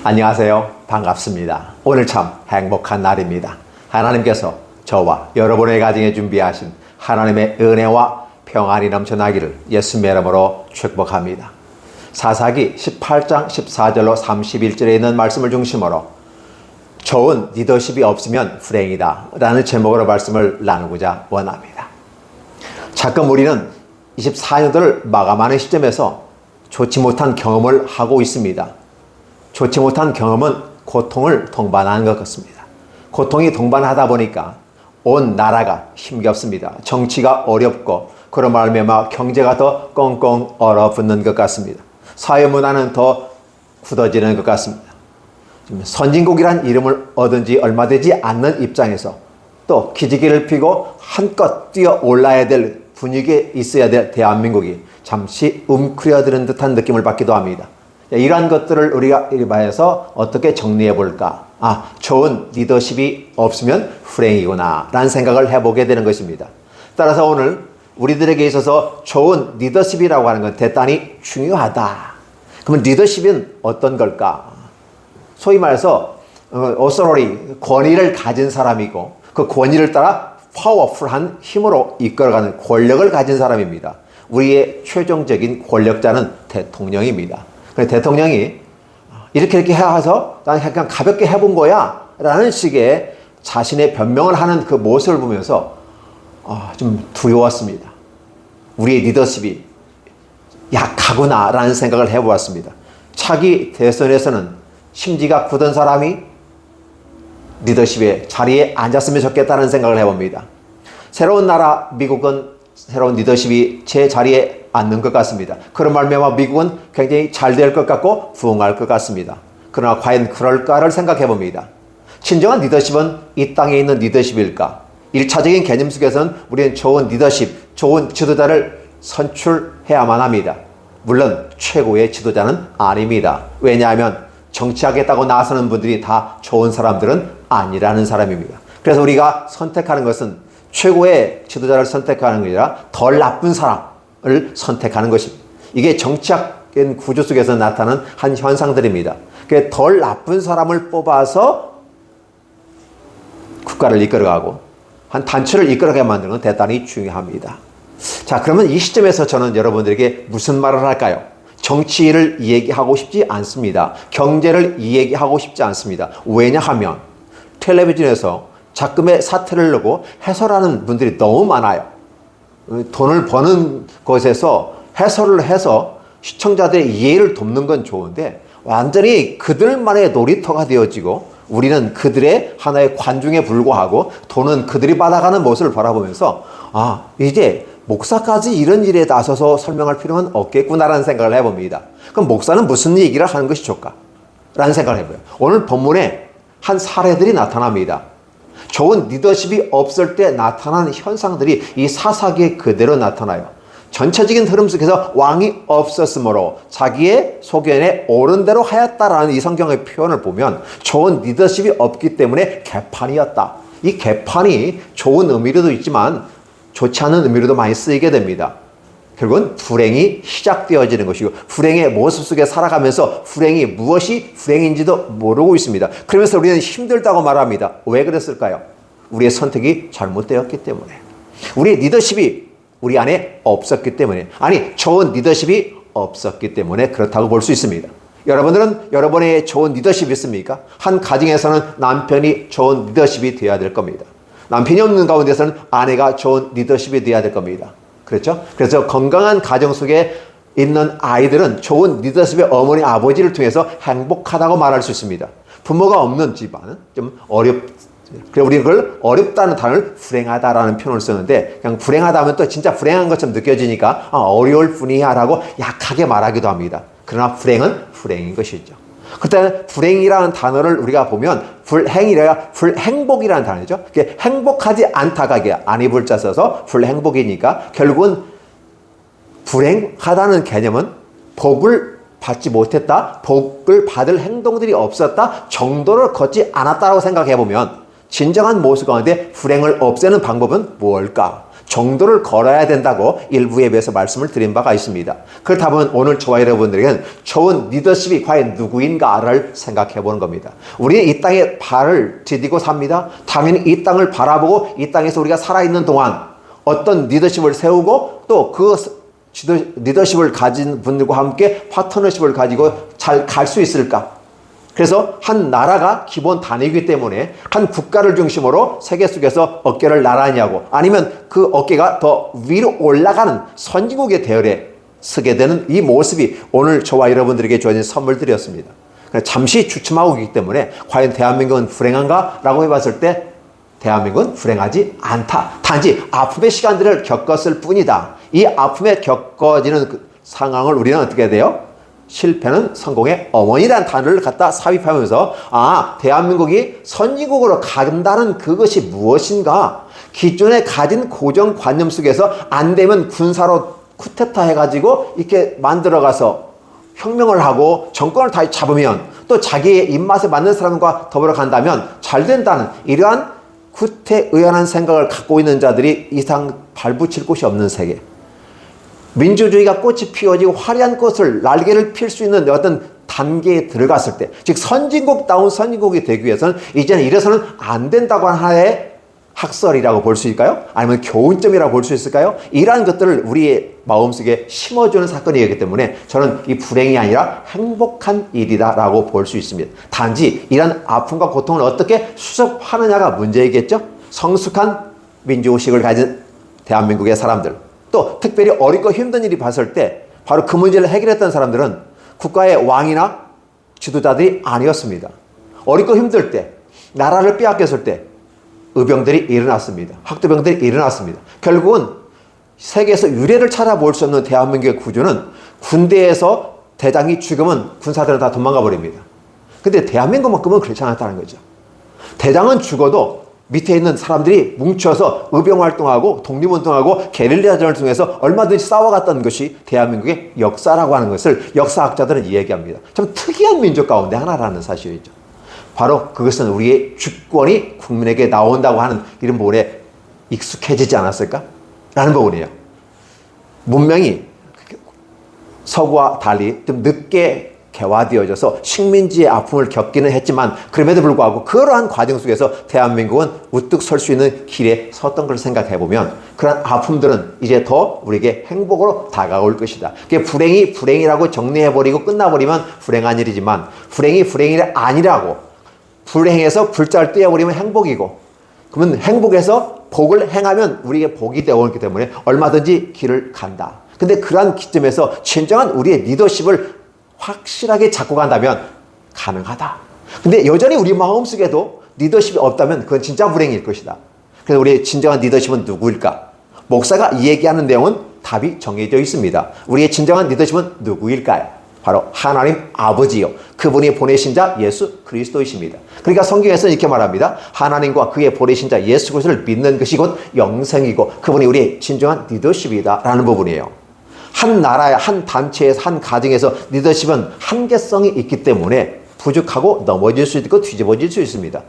안녕하세요. 반갑습니다. 오늘 참 행복한 날입니다. 하나님께서 저와 여러분의 가정에 준비하신 하나님의 은혜와 평안이 넘쳐나기를 예수님의 이름으로 축복합니다. 사사기 18장 14절로 31절에 있는 말씀을 중심으로 좋은 리더십이 없으면 불행이다 라는 제목으로 말씀을 나누고자 원합니다. 가끔 우리는 24년도를 마감하는 시점에서 좋지 못한 경험을 하고 있습니다. 좋지 못한 경험은 고통을 동반하는 것 같습니다. 고통이 동반하다 보니까 온 나라가 힘겹습니다. 정치가 어렵고 그런 말미암아 경제가 더 꽁꽁 얼어붙는 것 같습니다. 사회문화는 더 굳어지는 것 같습니다. 선진국이란 이름을 얻은 지 얼마 되지 않는 입장에서 또 기지개를 피고 한껏 뛰어 올라야 될 분위기에 있어야 될 대한민국이 잠시 움츠러드는 듯한 느낌을 받기도 합니다. 이러한 것들을 우리가 봐서 어떻게 정리해 볼까? 좋은 리더십이 없으면 불행이구나 라는 생각을 해보게 되는 것입니다. 따라서 오늘 우리들에게 있어서 좋은 리더십이라고 하는 건 대단히 중요하다. 그러면 리더십은 어떤 걸까? 소위 말해서 authority, 권위를 가진 사람이고 그 권위를 따라 파워풀한 힘으로 이끌어가는 권력을 가진 사람입니다. 우리의 최종적인 권력자는 대통령입니다. 그래서 대통령이 이렇게 해서 난 그냥 가볍게 해본 거야 라는 식의 자신의 변명을 하는 그 모습을 보면서 좀 두려웠습니다. 우리의 리더십이 약하구나 라는 생각을 해보았습니다. 차기 대선에서는 심지가 굳은 사람이 리더십의 자리에 앉았으면 좋겠다는 생각을 해봅니다. 새로운 나라 미국은 새로운 리더십이 제 자리에 앉는 것 같습니다. 그런 말미암아 미국은 굉장히 잘 될 것 같고 부흥할 것 같습니다. 그러나 과연 그럴까를 생각해 봅니다. 진정한 리더십은 이 땅에 있는 리더십일까? 1차적인 개념 속에서는 우리는 좋은 리더십, 좋은 지도자를 선출해야만 합니다. 물론 최고의 지도자는 아닙니다. 왜냐하면 정치하겠다고 나서는 분들이 다 좋은 사람들은 아니라는 사람입니다. 그래서 우리가 선택하는 것은 최고의 지도자를 선택하는 게 아니라 덜 나쁜 사람을 선택하는 것입니다. 이게 정치학적인 구조 속에서 나타나는 한 현상들입니다. 덜 나쁜 사람을 뽑아서 국가를 이끌어가고 한 단체를 이끌어가게 만드는 건 대단히 중요합니다. 자, 그러면 이 시점에서 저는 여러분들에게 무슨 말을 할까요? 정치를 이야기하고 싶지 않습니다. 경제를 이야기하고 싶지 않습니다. 왜냐하면 텔레비전에서 작금의 사태를 놓고 해설하는 분들이 너무 많아요. 돈을 버는 것에서 해설을 해서 시청자들의 이해를 돕는 건 좋은데 완전히 그들만의 놀이터가 되어지고 우리는 그들의 하나의 관중에 불과하고 돈은 그들이 받아가는 모습을 바라보면서 이제 목사까지 이런 일에 나서서 설명할 필요는 없겠구나라는 생각을 해봅니다. 그럼 목사는 무슨 얘기를 하는 것이 좋을까? 라는 생각을 해봐요. 오늘 본문에 한 사례들이 나타납니다. 좋은 리더십이 없을 때 나타나는 현상들이 이 사사기에 그대로 나타나요. 전체적인 흐름 속에서 왕이 없었으므로 자기의 소견에 옳은 대로 하였다라는 이 성경의 표현을 보면 좋은 리더십이 없기 때문에 개판이었다. 이 개판이 좋은 의미로도 있지만 좋지 않은 의미로도 많이 쓰이게 됩니다. 결국은 불행이 시작되어지는 것이고 불행의 모습 속에 살아가면서 불행이 무엇이 불행인지도 모르고 있습니다. 그러면서 우리는 힘들다고 말합니다. 왜 그랬을까요? 우리의 선택이 잘못되었기 때문에. 우리의 리더십이 우리 안에 없었기 때문에. 좋은 리더십이 없었기 때문에 그렇다고 볼 수 있습니다. 여러분들은 여러분의 좋은 리더십이 있습니까? 한 가정에서는 남편이 좋은 리더십이 되어야 될 겁니다. 남편이 없는 가운데서는 아내가 좋은 리더십이 되어야 될 겁니다. 그렇죠? 그래서 건강한 가정 속에 있는 아이들은 좋은 리더십의 어머니, 아버지를 통해서 행복하다고 말할 수 있습니다. 부모가 없는 집안은 좀 그래서 우리는 그걸 어렵다는 단어를 불행하다라는 표현을 쓰는데 그냥 불행하다 하면 또 진짜 불행한 것처럼 느껴지니까 어려울 뿐이야 라고 약하게 말하기도 합니다. 그러나 불행은 불행인 것이죠. 그때 불행이라는 단어를 우리가 보면 불행이라 불행복이라는 단어죠. 그게 행복하지 않다가 이게 아니불자 써서 불행복이니까 결국은 불행하다는 개념은 복을 받지 못했다, 복을 받을 행동들이 없었다 정도를 걷지 않았다고 생각해 보면 진정한 모습 가운데 불행을 없애는 방법은 무엇일까? 정도를 걸어야 된다고 일부 예배에서 말씀을 드린 바가 있습니다. 그렇다 보면 오늘 저와 여러분들에게는 좋은 리더십이 과연 누구인가를 생각해 보는 겁니다. 우리는 이 땅에 발을 디디고 삽니다. 당연히 이 땅을 바라보고 이 땅에서 우리가 살아있는 동안 어떤 리더십을 세우고 또 그 리더십을 가진 분들과 함께 파트너십을 가지고 잘 갈 수 있을까? 그래서 한 나라가 기본 단위이기 때문에 한 국가를 중심으로 세계 속에서 어깨를 나란히 하고 아니면 그 어깨가 더 위로 올라가는 선진국의 대열에 서게 되는 이 모습이 오늘 저와 여러분들에게 주어진 선물들이었습니다. 잠시 주춤하고 있기 때문에 과연 대한민국은 불행한가? 라고 해봤을 때 대한민국은 불행하지 않다. 단지 아픔의 시간들을 겪었을 뿐이다. 이 아픔에 겪어지는 그 상황을 우리는 어떻게 해야 돼요? 실패는 성공의 어머니라는 단어를 갖다 삽입하면서 대한민국이 선진국으로 간다는 그것이 무엇인가? 기존에 가진 고정관념 속에서 안 되면 군사로 쿠데타 해가지고 이렇게 만들어가서 혁명을 하고 정권을 다 잡으면 또 자기의 입맛에 맞는 사람과 더불어 간다면 잘 된다는 이러한 구태의연한 생각을 갖고 있는 자들이 이상 발붙일 곳이 없는 세계. 민주주의가 꽃이 피어지고 화려한 꽃을 날개를 필 수 있는 어떤 단계에 들어갔을 때, 즉 선진국다운 선진국이 되기 위해서는 이제는 이래서는 안 된다고 하는 하나의 학설이라고 볼 수 있을까요? 아니면 교훈점이라고 볼 수 있을까요? 이러한 것들을 우리의 마음속에 심어주는 사건이기 때문에 저는 이 불행이 아니라 행복한 일이다라고 볼 수 있습니다. 단지 이런 아픔과 고통을 어떻게 수습하느냐가 문제이겠죠? 성숙한 민주의식을 가진 대한민국의 사람들, 또 특별히 어렵고 힘든 일이 봤을 때 바로 그 문제를 해결했던 사람들은 국가의 왕이나 지도자들이 아니었습니다. 어렵고 힘들 때, 나라를 빼앗겼을 때 의병들이 일어났습니다. 학도병들이 일어났습니다. 결국은 세계에서 유례를 찾아볼 수 없는 대한민국의 구조는 군대에서 대장이 죽으면 군사들은 다 도망가 버립니다. 근데 대한민국만큼은 그렇지 않았다는 거죠. 대장은 죽어도 밑에 있는 사람들이 뭉쳐서 의병활동하고 독립운동하고 게릴라전을 통해서 얼마든지 싸워갔던 것이 대한민국의 역사라고 하는 것을 역사학자들은 이야기합니다. 참 특이한 민족 가운데 하나라는 사실이죠. 바로 그것은 우리의 주권이 국민에게 나온다고 하는 이런 부분에 익숙해지지 않았을까? 라는 부분이에요. 문명이 서구와 달리 좀 늦게 개화되어져서 식민지의 아픔을 겪기는 했지만 그럼에도 불구하고 그러한 과정 속에서 대한민국은 우뚝 설 수 있는 길에 섰던 걸 생각해 보면 그러한 아픔들은 이제 더 우리에게 행복으로 다가올 것이다. 그게 불행이 불행이라고 정리해버리고 끝나버리면 불행한 일이지만 불행이 불행이 아니라고 불행해서 불자를 떼어버리면 행복이고 그러면 행복해서 복을 행하면 우리에게 복이 되어오기 때문에 얼마든지 길을 간다. 근데 그러한 기점에서 진정한 우리의 리더십을 확실하게 잡고 간다면 가능하다. 근데 여전히 우리 마음속에도 리더십이 없다면 그건 진짜 불행일 것이다. 그래서 우리의 진정한 리더십은 누구일까? 목사가 얘기하는 내용은 답이 정해져 있습니다. 우리의 진정한 리더십은 누구일까요? 바로 하나님 아버지요. 그분이 보내신 자 예수 그리스도이십니다. 그러니까 성경에서는 이렇게 말합니다. 하나님과 그의 보내신 자 예수 그리스도를 믿는 것이 곧 영생이고 그분이 우리의 진정한 리더십이다 라는 부분이에요. 한 나라의 한 단체에서 한 가정에서 리더십은 한계성이 있기 때문에 부족하고 넘어질 수 있고 뒤집어질 수 있습니다.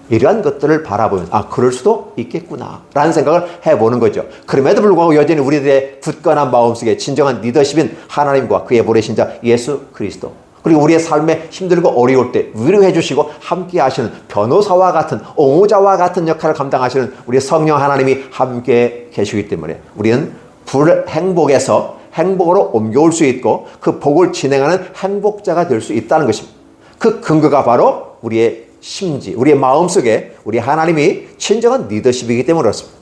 이러한 것들을 바라보면 그럴 수도 있겠구나 라는 생각을 해보는 거죠. 그럼에도 불구하고 여전히 우리들의 굳건한 마음속에 진정한 리더십인 하나님과 그의 보내신 자 예수 그리스도 그리고 우리의 삶에 힘들고 어려울 때 위로해 주시고 함께 하시는 변호사와 같은 옹호자와 같은 역할을 감당하시는 우리 성령 하나님이 함께 계시기 때문에 우리는 불행복에서 행복으로 옮겨올 수 있고 그 복을 진행하는 행복자가 될 수 있다는 것입니다. 그 근거가 바로 우리의 심지, 우리의 마음속에 우리 하나님이 진정한 리더십이기 때문에 그렇습니다.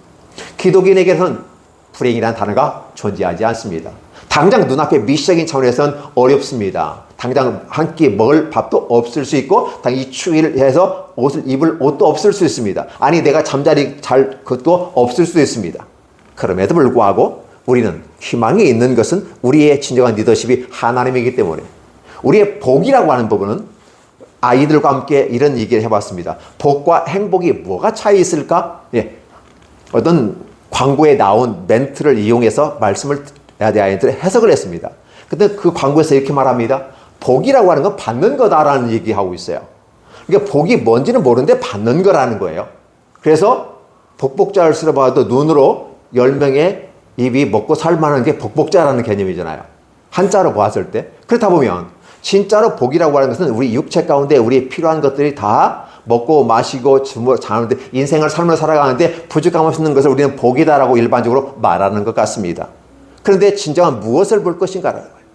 기독인에게는 불행이라는 단어가 존재하지 않습니다. 당장 눈앞에 미시적인 차원에서는 어렵습니다. 당장 한 끼 먹을 밥도 없을 수 있고 당장 이 추위를 해서 옷을 입을 옷도 없을 수 있습니다. 아니 내가 잠자리 잘 것도 없을 수도 있습니다. 그럼에도 불구하고 우리는 희망이 있는 것은 우리의 진정한 리더십이 하나님이기 때문에 우리의 복이라고 하는 부분은 아이들과 함께 이런 얘기를 해봤습니다. 복과 행복이 뭐가 차이 있을까? 어떤 광고에 나온 멘트를 이용해서 말씀을 아이들이 해석을 했습니다. 근데 그 광고에서 이렇게 말합니다. 복이라고 하는 건 받는 거다라는 얘기하고 있어요. 그러니까 복이 뭔지는 모르는데 받는 거라는 거예요. 그래서 복복자를 쓸어봐도 눈으로 10명의 입이 먹고 살만한 게 복복자라는 개념이잖아요. 한자로 보았을 때. 그렇다 보면 진짜로 복이라고 하는 것은 우리 육체 가운데 우리 필요한 것들이 다 먹고 마시고 자는데 인생을 삶을 살아가는데 부족함 없는 것을 우리는 복이다라고 일반적으로 말하는 것 같습니다. 그런데 진정한 무엇을 볼 것인가라는 거예요.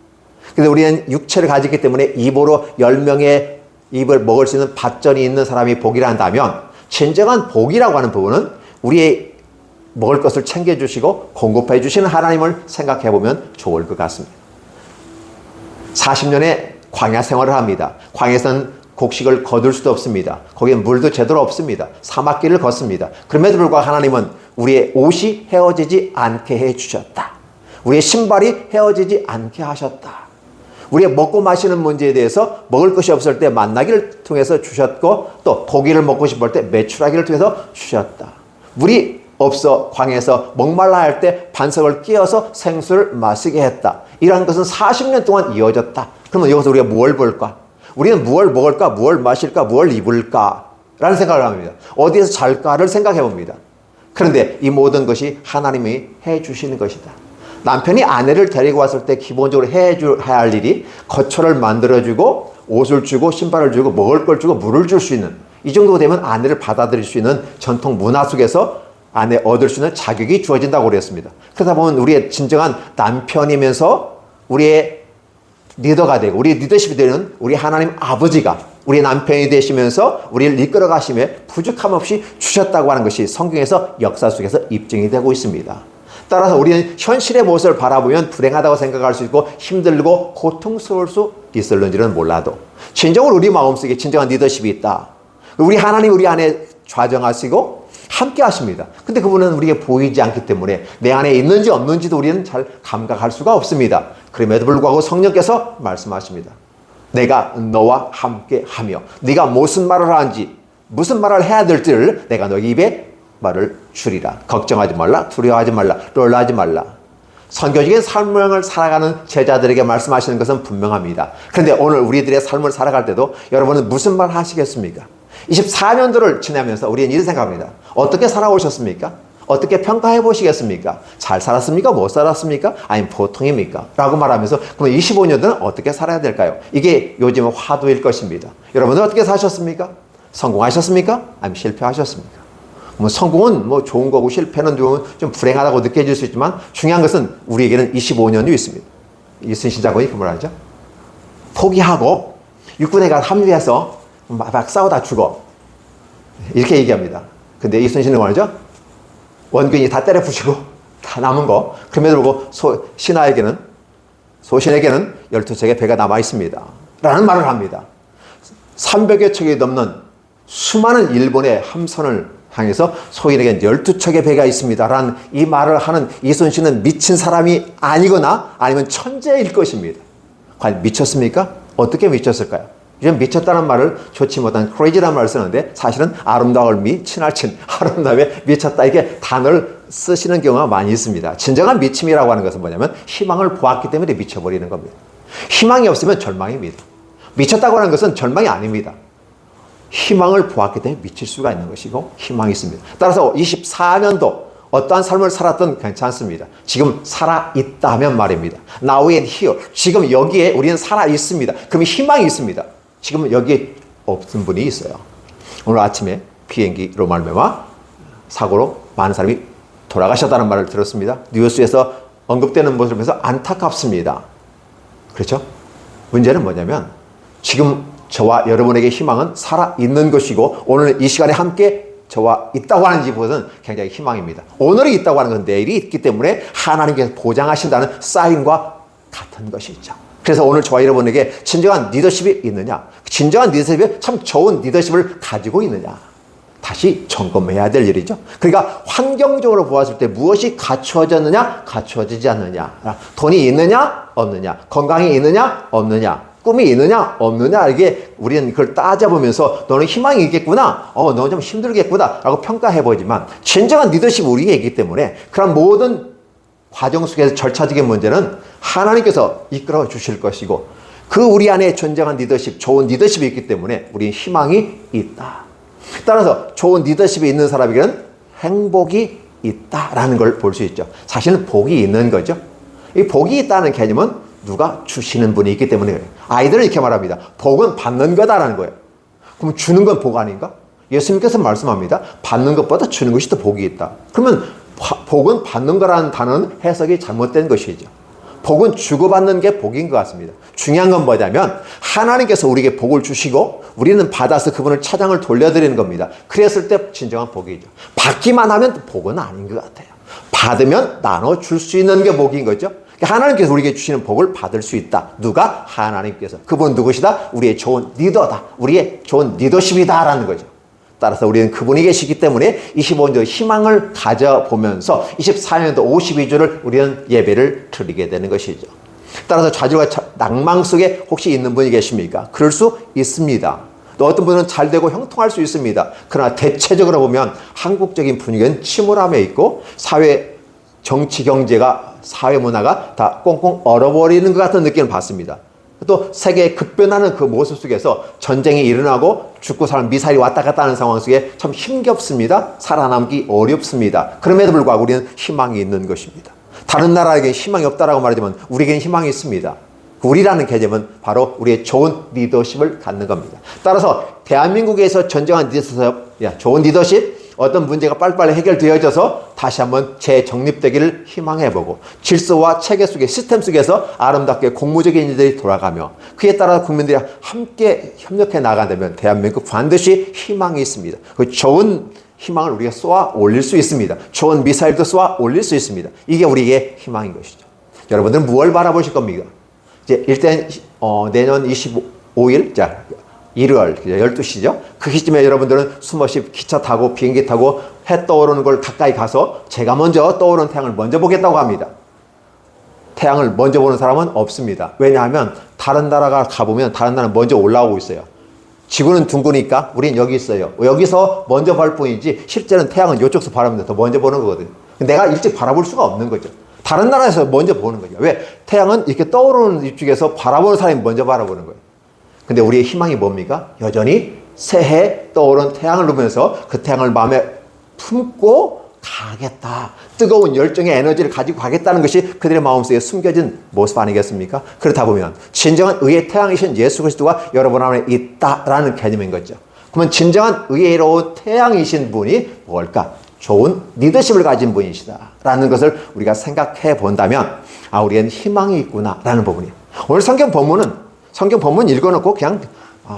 근데 우리는 육체를 가지기 때문에 입으로 10명의 입을 먹을 수 있는 밭전이 있는 사람이 복이라 한다면 진정한 복이라고 하는 부분은 우리의 먹을 것을 챙겨주시고 공급해 주시는 하나님을 생각해 보면 좋을 것 같습니다. 40년의 광야 생활을 합니다. 광야에서는 곡식을 거둘 수도 없습니다. 거기엔 물도 제대로 없습니다. 사막길을 걷습니다. 그럼에도 불구하고 하나님은 우리의 옷이 헤어지지 않게 해주셨다. 우리의 신발이 헤어지지 않게 하셨다. 우리의 먹고 마시는 문제에 대해서 먹을 것이 없을 때 만나기를 통해서 주셨고 또 고기를 먹고 싶을 때 메추라기를 통해서 주셨다. 물이 없어 광야에서 목말라 할 때 반석을 끼워서 생수를 마시게 했다. 이러한 것은 40년 동안 이어졌다. 그러면 여기서 우리가 무엇을 볼까? 우리는 무엇을 먹을까? 무엇을 마실까? 무엇을 입을까? 라는 생각을 합니다. 어디에서 잘까를 생각해 봅니다. 그런데 이 모든 것이 하나님이 해 주시는 것이다. 남편이 아내를 데리고 왔을 때 기본적으로 해야 할 일이 거처를 만들어주고 옷을 주고 신발을 주고 먹을 걸 주고 물을 줄 수 있는, 이 정도 되면 아내를 받아들일 수 있는 전통 문화 속에서 아내 얻을 수 있는 자격이 주어진다고 그랬습니다. 그러다 보면 우리의 진정한 남편이면서 우리의 리더가 되고 우리 리더십이 되는 우리 하나님 아버지가 우리 남편이 되시면서 우리를 이끌어 가심에 부족함 없이 주셨다고 하는 것이 성경에서 역사 속에서 입증이 되고 있습니다. 따라서 우리는 현실의 모습을 바라보면 불행하다고 생각할 수 있고 힘들고 고통스러울 수 있을는지는 몰라도 진정으로 우리 마음속에 진정한 리더십이 있다. 우리 하나님 우리 안에 좌정하시고 함께 하십니다. 근데 그분은 우리에게 보이지 않기 때문에 내 안에 있는지 없는지도 우리는 잘 감각할 수가 없습니다. 그럼에도 불구하고 성령께서 말씀하십니다. 내가 너와 함께 하며 네가 무슨 말을 하는지 무슨 말을 해야 될지를 내가 너희 입에 말을 주리라. 걱정하지 말라. 두려워하지 말라. 놀라지 말라. 선교적인 삶을 살아가는 제자들에게 말씀하시는 것은 분명합니다. 그런데 오늘 우리들의 삶을 살아갈 때도 여러분은 무슨 말 하시겠습니까? 24년도를 지나면서 우리는 이런 생각합니다. 어떻게 살아오셨습니까? 어떻게 평가해 보시겠습니까? 잘 살았습니까? 못 살았습니까? 아니면 보통입니까? 라고 말하면서 그럼 25년도는 어떻게 살아야 될까요? 이게 요즘 화두일 것입니다. 여러분은 어떻게 사셨습니까? 성공하셨습니까? 아니면 실패하셨습니까? 성공은 좋은 거고 실패는 좀 불행하다고 느껴질 수 있지만 중요한 것은 우리에게는 25년이 있습니다. 이순신 장군이 그 말 하죠. 포기하고 육군에 가 합류해서 막 싸우다 죽어. 이렇게 얘기합니다. 근데 이순신은 말이죠. 원균이 다 때려 부시고 다 남은 거. 그럼에도 불구하고 소신에게는 12척의 배가 남아 있습니다. 라는 말을 합니다. 300여 척이 넘는 수많은 일본의 함선을 향해서 소인에겐 12척의 배가 있습니다. 라는 이 말을 하는 이순신은 미친 사람이 아니거나 아니면 천재일 것입니다. 과연 미쳤습니까? 어떻게 미쳤을까요? 요즘 미쳤다는 말을 좋지 못한 crazy라는 말을 쓰는데 사실은 아름다움이 친할친 아름다움에 미쳤다 이게 단어를 쓰시는 경우가 많이 있습니다. 진정한 미침이라고 하는 것은 뭐냐면 희망을 보았기 때문에 미쳐버리는 겁니다. 희망이 없으면 절망입니다. 미쳤다고 하는 것은 절망이 아닙니다. 희망을 보았기 때문에 미칠 수가 있는 것이고 희망이 있습니다. 따라서 24년도 어떠한 삶을 살았든 괜찮습니다. 지금 살아있다면 말입니다. Now and here. 지금 여기에 우리는 살아있습니다. 그럼 희망이 있습니다. 지금 여기에 없는 분이 있어요. 오늘 아침에 비행기로 말미암아 사고로 많은 사람이 돌아가셨다는 말을 들었습니다. 뉴스에서 언급되는 모습을 보면서 안타깝습니다. 그렇죠? 문제는 뭐냐면 지금 저와 여러분에게 희망은 살아있는 것이고 오늘 이 시간에 함께 저와 있다고 하는 것은 굉장히 희망입니다. 오늘이 있다고 하는 것은 내일이 있기 때문에 하나님께서 보장하신다는 사인과 같은 것이죠. 그래서 오늘 저와 여러분에게 진정한 리더십이 있느냐, 진정한 리더십이 참 좋은 리더십을 가지고 있느냐 다시 점검해야 될 일이죠. 그러니까 환경적으로 보았을 때 무엇이 갖추어졌느냐 갖추어지지 않느냐, 돈이 있느냐 없느냐, 건강이 있느냐 없느냐, 꿈이 있느냐 없느냐, 이게 우리는 그걸 따져보면서 너는 희망이 있겠구나, 너는 좀 힘들겠구나 라고 평가해보지만 진정한 리더십이 우리에게 있기 때문에 그런 모든 과정 속에서 절차적인 문제는 하나님께서 이끌어 주실 것이고 그 우리 안에 진정한 리더십, 좋은 리더십이 있기 때문에 우리는 희망이 있다. 따라서 좋은 리더십이 있는 사람에게는 행복이 있다라는 걸 볼 수 있죠. 사실은 복이 있는 거죠. 이 복이 있다는 개념은 누가 주시는 분이 있기 때문에 그래요. 아이들은 이렇게 말합니다. 복은 받는 거다라는 거예요. 그럼 주는 건 복 아닌가? 예수님께서 말씀합니다. 받는 것보다 주는 것이 더 복이 있다. 그러면 복은 받는 거라는 단어는 해석이 잘못된 것이죠. 복은 주고받는 게 복인 것 같습니다. 중요한 건 뭐냐면 하나님께서 우리에게 복을 주시고 우리는 받아서 그분을 차장을 돌려드리는 겁니다. 그랬을 때 진정한 복이죠. 받기만 하면 복은 아닌 것 같아요. 받으면 나눠줄 수 있는 게 복인 거죠. 하나님께서 우리에게 주시는 복을 받을 수 있다. 누가? 하나님께서. 그분 누구시다? 우리의 좋은 리더다. 우리의 좋은 리더십이다라는 거죠. 따라서 우리는 그분이 계시기 때문에 25년 희망을 가져보면서 24년도 52주를 우리는 예배를 드리게 되는 것이죠. 따라서 좌절과 낭망 속에 혹시 있는 분이 계십니까? 그럴 수 있습니다. 또 어떤 분은 잘 되고 형통할 수 있습니다. 그러나 대체적으로 보면 한국적인 분위기는 침울함에 있고 사회, 정치, 경제가 사회 문화가 다 꽁꽁 얼어버리는 것 같은 느낌을 받습니다. 또 세계에 급변하는 그 모습 속에서 전쟁이 일어나고 죽고 사는 미사일이 왔다 갔다 하는 상황 속에 참 힘겹습니다. 살아남기 어렵습니다. 그럼에도 불구하고 우리는 희망이 있는 것입니다. 다른 나라에게 희망이 없다라고 말하지만 우리에게는 희망이 있습니다. 우리라는 개념은 바로 우리의 좋은 리더십을 갖는 겁니다. 따라서 대한민국에서 전쟁한 리더십, 좋은 리더십, 어떤 문제가 빨리빨리 해결되어져서 다시 한번 재정립되기를 희망해보고 질서와 체계 속의 시스템 속에서 아름답게 공무적인 일들이 돌아가며 그에 따라 국민들이 함께 협력해 나간다면 대한민국 반드시 희망이 있습니다. 그 좋은 희망을 우리가 쏘아 올릴 수 있습니다. 좋은 미사일도 쏘아 올릴 수 있습니다. 이게 우리에게 희망인 것이죠. 여러분들은 무엇을 바라보실 겁니까? 이제 일단 내년 25일 자 1월 12시죠. 그 시점에 여러분들은 숨없이 기차 타고 비행기 타고 해 떠오르는 걸 가까이 가서 제가 먼저 떠오르는 태양을 먼저 보겠다고 합니다. 태양을 먼저 보는 사람은 없습니다. 왜냐하면 다른 나라가 가보면 다른 나라는 먼저 올라오고 있어요. 지구는 둥그니까 우린 여기 있어요. 여기서 먼저 볼 뿐이지 실제는 태양은 이쪽에서 바라보면 더 먼저 보는 거거든요. 내가 일찍 바라볼 수가 없는 거죠. 다른 나라에서 먼저 보는 거죠. 왜? 태양은 이렇게 떠오르는 이쪽에서 바라보는 사람이 먼저 바라보는 거예요. 근데 우리의 희망이 뭡니까? 여전히 새해 떠오른 태양을 보면서 그 태양을 마음에 품고 가겠다. 뜨거운 열정의 에너지를 가지고 가겠다는 것이 그들의 마음속에 숨겨진 모습 아니겠습니까? 그렇다 보면 진정한 의의 태양이신 예수 그리스도가 여러분 안에 있다라는 개념인 거죠. 그러면 진정한 의로운 태양이신 분이 뭘까? 좋은 리더십을 가진 분이시다라는 것을 우리가 생각해 본다면 우리에겐 희망이 있구나라는 부분이에요. 오늘 성경 본문 읽어놓고 그냥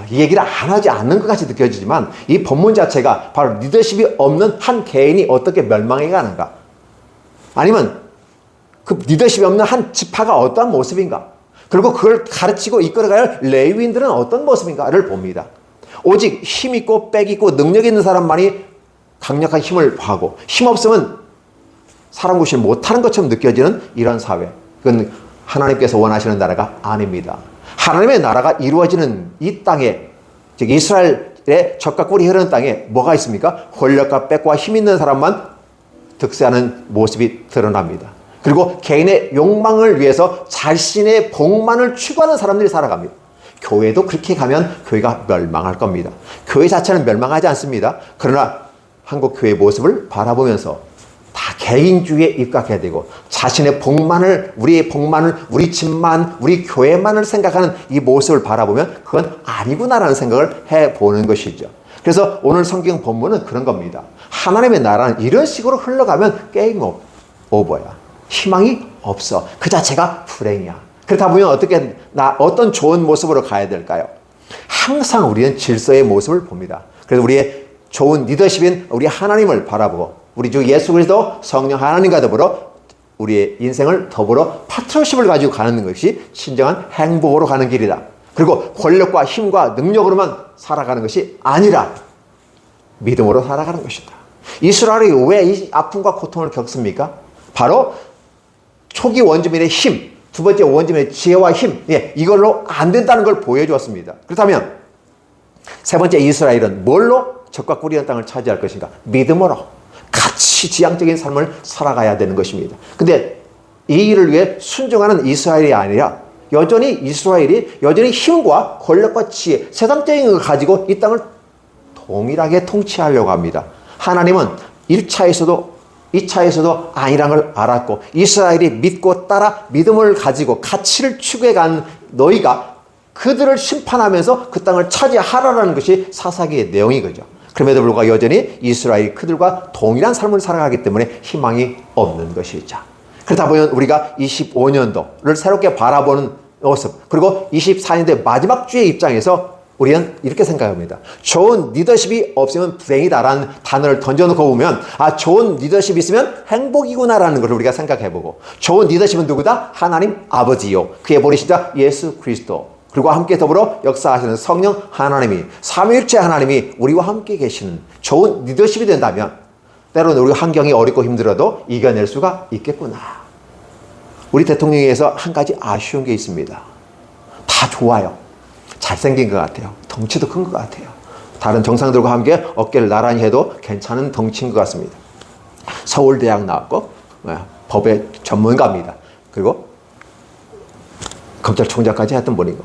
이 얘기를 안 하지 않는 것 같이 느껴지지만 이 본문 자체가 바로 리더십이 없는 한 개인이 어떻게 멸망해 가는가, 아니면 그 리더십이 없는 한 지파가 어떠한 모습인가, 그리고 그걸 가르치고 이끌어가야 할 레위인들은 어떤 모습인가를 봅니다. 오직 힘 있고 빽 있고 능력 있는 사람만이 강력한 힘을 하고 힘 없으면 사람 구실 못하는 것처럼 느껴지는 이런 사회, 그건 하나님께서 원하시는 나라가 아닙니다. 하나님의 나라가 이루어지는 이 땅에, 즉 이스라엘의 젖과 꿀이 흐르는 땅에 뭐가 있습니까? 권력과 빽과 힘 있는 사람만 득세하는 모습이 드러납니다. 그리고 개인의 욕망을 위해서 자신의 복만을 추구하는 사람들이 살아갑니다. 교회도 그렇게 가면 교회가 멸망할 겁니다. 교회 자체는 멸망하지 않습니다. 그러나 한국 교회의 모습을 바라보면서 다 개인주의에 입각해야 되고 자신의 복만을, 우리의 복만을, 우리 집만, 우리 교회만을 생각하는 이 모습을 바라보면 그건 아니구나라는 생각을 해보는 것이죠. 그래서 오늘 성경 본문은 그런 겁니다. 하나님의 나라는 이런 식으로 흘러가면 게임 오버야. 희망이 없어. 그 자체가 불행이야. 그렇다 보면 어떤 좋은 모습으로 가야 될까요? 항상 우리는 질서의 모습을 봅니다. 그래서 우리의 좋은 리더십인 우리 하나님을 바라보고 우리 주 예수 그리스도 성령 하나님과 더불어 우리의 인생을 더불어 파트너십을 가지고 가는 것이 진정한 행복으로 가는 길이다. 그리고 권력과 힘과 능력으로만 살아가는 것이 아니라 믿음으로 살아가는 것이다. 이스라엘이 왜 이 아픔과 고통을 겪습니까? 바로 초기 원주민의 힘, 두 번째 원주민의 지혜와 힘, 이걸로 안 된다는 걸 보여주었습니다. 그렇다면 세 번째 이스라엘은 뭘로 젖과 꿀이 있는 땅을 차지할 것인가? 믿음으로 같이 지향적인 삶을 살아가야 되는 것입니다. 근데 이 일을 위해 순종하는 이스라엘이 아니라 여전히 힘과 권력과 지혜, 세상적인 걸 가지고 이 땅을 동일하게 통치하려고 합니다. 하나님은 1차에서도 2차에서도 아니라는 걸 알았고 이스라엘이 믿고 따라 믿음을 가지고 가치를 추구해 간 너희가 그들을 심판하면서 그 땅을 차지하라는 것이 사사기의 내용이거죠. 그럼에도 불구하고 여전히 이스라엘이 그들과 동일한 삶을 살아가기 때문에 희망이 없는 것이죠. 그렇다 보면 우리가 25년도를 새롭게 바라보는 모습, 그리고 24년도의 마지막 주의 입장에서 우리는 이렇게 생각합니다. 좋은 리더십이 없으면 불행이다라는 단어를 던져놓고 보면 좋은 리더십이 있으면 행복이구나라는 것을 우리가 생각해보고, 좋은 리더십은 누구다? 하나님 아버지요, 그의 보내신 예수 그리스도, 그리고 함께 더불어 역사하시는 성령 하나님이, 삼위일체 하나님이 우리와 함께 계시는 좋은 리더십이 된다면 때로는 우리 환경이 어렵고 힘들어도 이겨낼 수가 있겠구나. 우리 대통령에서 한 가지 아쉬운 게 있습니다. 다 좋아요. 잘생긴 것 같아요. 덩치도 큰 것 같아요. 다른 정상들과 함께 어깨를 나란히 해도 괜찮은 덩치인 것 같습니다. 서울대학 나왔고 법의 전문가입니다. 그리고 검찰총장까지 했던 분이고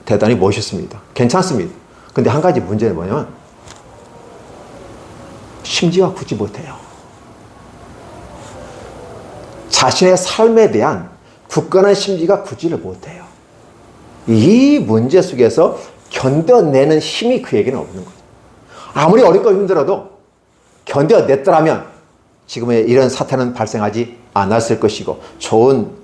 대단히 멋있습니다. 괜찮습니다. 근데 한 가지 문제는 뭐냐면 심지어 굳지 못해요. 자신의 삶에 대한 굳건한 심지가 굳지를 못해요. 이 문제 속에서 견뎌내는 힘이 그에게는 없는 거죠. 아무리 어렵고 힘들어도 견뎌냈더라면 지금의 이런 사태는 발생하지 않았을 것이고,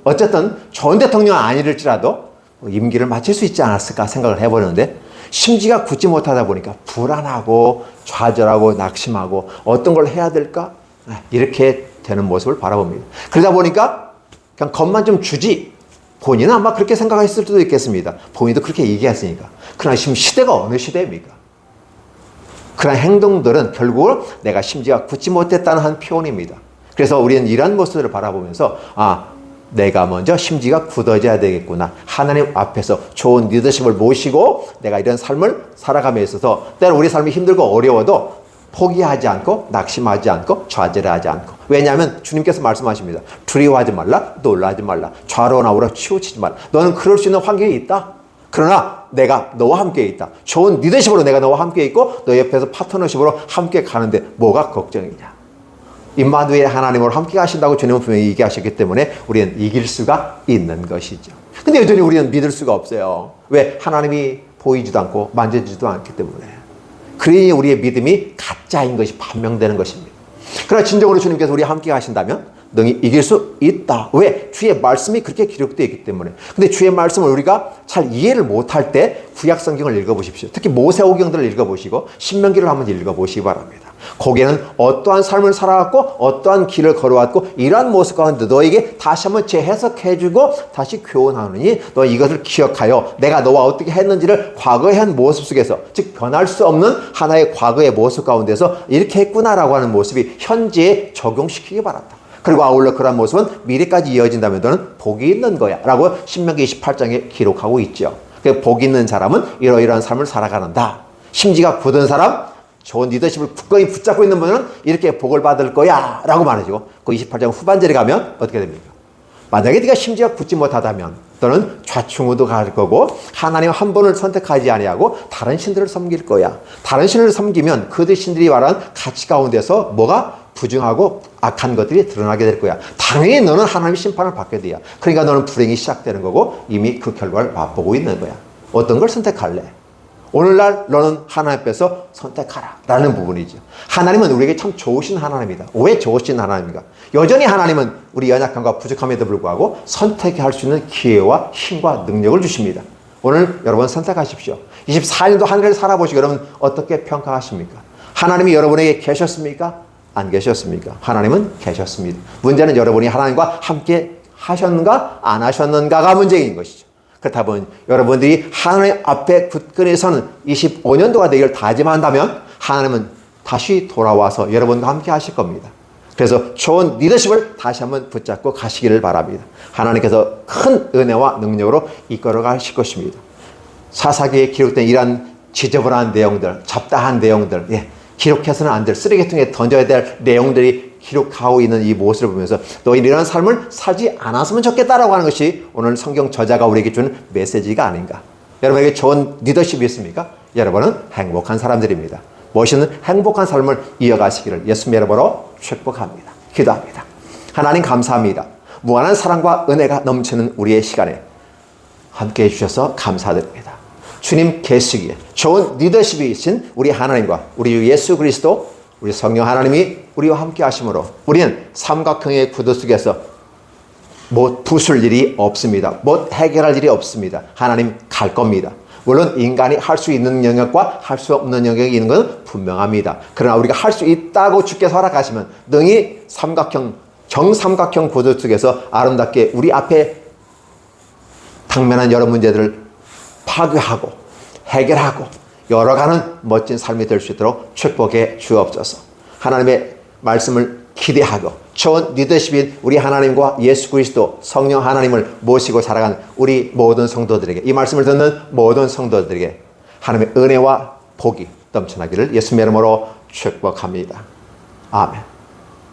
어쨌든 좋은 대통령 아니랄지라도 임기를 마칠 수 있지 않았을까 생각을 해보는데, 심지가 굳지 못하다 보니까 불안하고 좌절하고 낙심하고 어떤 걸 해야 될까? 이렇게 되는 모습을 바라봅니다. 그러다 보니까 그냥 겁만 좀 주지, 본인은 아마 그렇게 생각했을 수도 있겠습니다. 본인도 그렇게 얘기했으니까. 그러나 지금 시대가 어느 시대입니까? 그런 행동들은 결국은 내가 심지가 굳지 못했다는 한 표현입니다. 그래서 우리는 이런 모습을 바라보면서 내가 먼저 심지가 굳어져야 되겠구나. 하나님 앞에서 좋은 리더십을 모시고 내가 이런 삶을 살아감에 있어서 때로 우리 삶이 힘들고 어려워도 포기하지 않고 낙심하지 않고 좌절하지 않고. 왜냐하면 주님께서 말씀하십니다. 두려워하지 말라, 놀라지 말라, 좌로나 우로 치우치지 말라. 너는 그럴 수 있는 환경이 있다. 그러나 내가 너와 함께 있다. 좋은 리더십으로 내가 너와 함께 있고 너 옆에서 파트너십으로 함께 가는데 뭐가 걱정이냐. 임마누엘 하나님으로 함께 가신다고 주님은 분명히 얘기하셨기 때문에 우리는 이길 수가 있는 것이죠. 근데 여전히 우리는 믿을 수가 없어요. 왜? 하나님이 보이지도 않고 만져지지도 않기 때문에. 그러니 우리의 믿음이 가짜인 것이 판명되는 것입니다. 그러나 진정으로 주님께서 우리와 함께 하신다면 능히 이길 수 있다. 왜? 주의 말씀이 그렇게 기록되어 있기 때문에. 근데 주의 말씀을 우리가 잘 이해를 못할 때 구약 성경을 읽어보십시오. 특히 모세오경들을 읽어보시고 신명기를 한번 읽어보시기 바랍니다. 거기에는 어떠한 삶을 살아왔고 어떠한 길을 걸어왔고 이러한 모습 가운데 너에게 다시 한번 재해석해주고 다시 교훈하느니 너 이것을 기억하여 내가 너와 어떻게 했는지를 과거에 한 모습 속에서, 즉 변할 수 없는 하나의 과거의 모습 가운데서 이렇게 했구나라고 하는 모습이 현재에 적용시키기 바랍니다. 그리고 아울러 그런 모습은 미래까지 이어진다면 너는 복이 있는 거야 라고 신명기 28장에 기록하고 있죠. 복 있는 사람은 이러이러한 삶을 살아가는다. 심지가 굳은 사람, 좋은 리더십을 굳건히 붙잡고 있는 분은 이렇게 복을 받을 거야 라고 말하죠. 그 28장 후반절에 가면 어떻게 됩니까? 만약에 네가 심지가 굳지 못하다면 너는 좌충우도 갈 거고 하나님 한 분을 선택하지 아니하고 다른 신들을 섬길 거야. 다른 신을 섬기면 그들 신들이 말하는 가치 가운데서 뭐가 부정하고 악한 것들이 드러나게 될 거야. 당연히 너는 하나님의 심판을 받게 돼요. 그러니까 너는 불행이 시작되는 거고 이미 그 결과를 맛보고 있는 거야. 어떤 걸 선택할래? 오늘날 너는 하나님 앞에서 선택하라 라는 부분이죠. 하나님은 우리에게 참 좋으신 하나님이다. 왜 좋으신 하나님인가? 여전히 하나님은 우리 연약함과 부족함에도 불구하고 선택할 수 있는 기회와 힘과 능력을 주십니다. 오늘 여러분 선택하십시오. 24년도 한 해를 살아보시고 여러분 어떻게 평가하십니까? 하나님이 여러분에게 계셨습니까? 안 계셨습니까? 하나님은 계셨습니다. 문제는 여러분이 하나님과 함께 하셨는가 안 하셨는가가 문제인 것이죠. 그렇다 보니 여러분들이 하나님 앞에 굳건히 서는 25년도가 되기를 다짐한다면 하나님은 다시 돌아와서 여러분과 함께 하실 겁니다. 그래서 좋은 리더십을 다시 한번 붙잡고 가시기를 바랍니다. 하나님께서 큰 은혜와 능력으로 이끌어 가실 것입니다. 사사기에 기록된 이러한 지저분한 내용들, 잡다한 내용들, 기록해서는 안 될, 쓰레기통에 던져야 될 내용들이 기록하고 있는 이 모습을 보면서 너희는 이런 삶을 살지 않았으면 좋겠다라고 하는 것이 오늘 성경 저자가 우리에게 주는 메시지가 아닌가. 여러분에게 좋은 리더십이 있습니까? 여러분은 행복한 사람들입니다. 멋있는 행복한 삶을 이어가시기를 예수님 이름으로 축복합니다. 기도합니다. 하나님 감사합니다. 무한한 사랑과 은혜가 넘치는 우리의 시간에 함께 해주셔서 감사드립니다. 주님 계시기에 좋은 리더십이신 우리 하나님과 우리 주 예수 그리스도 우리 성령 하나님이 우리와 함께 하심으로 우리는 삼각형의 구도 속에서 못 부술 일이 없습니다. 못 해결할 일이 없습니다. 하나님 갈 겁니다. 물론 인간이 할 수 있는 영역과 할 수 없는 영역이 있는 건 분명합니다. 그러나 우리가 할 수 있다고 주께서 허락하시면 능히 정삼각형 구도 속에서 아름답게 우리 앞에 당면한 여러 문제들을 파괴하고 해결하고 열어가는 멋진 삶이 될 수 있도록 축복해 주옵소서. 하나님의 말씀을 기대하고 좋은 리더십인 우리 하나님과 예수 그리스도 성령 하나님을 모시고 살아가는 우리 모든 성도들에게, 이 말씀을 듣는 모든 성도들에게 하나님의 은혜와 복이 넘쳐나기를 예수님의 이름으로 축복합니다. 아멘.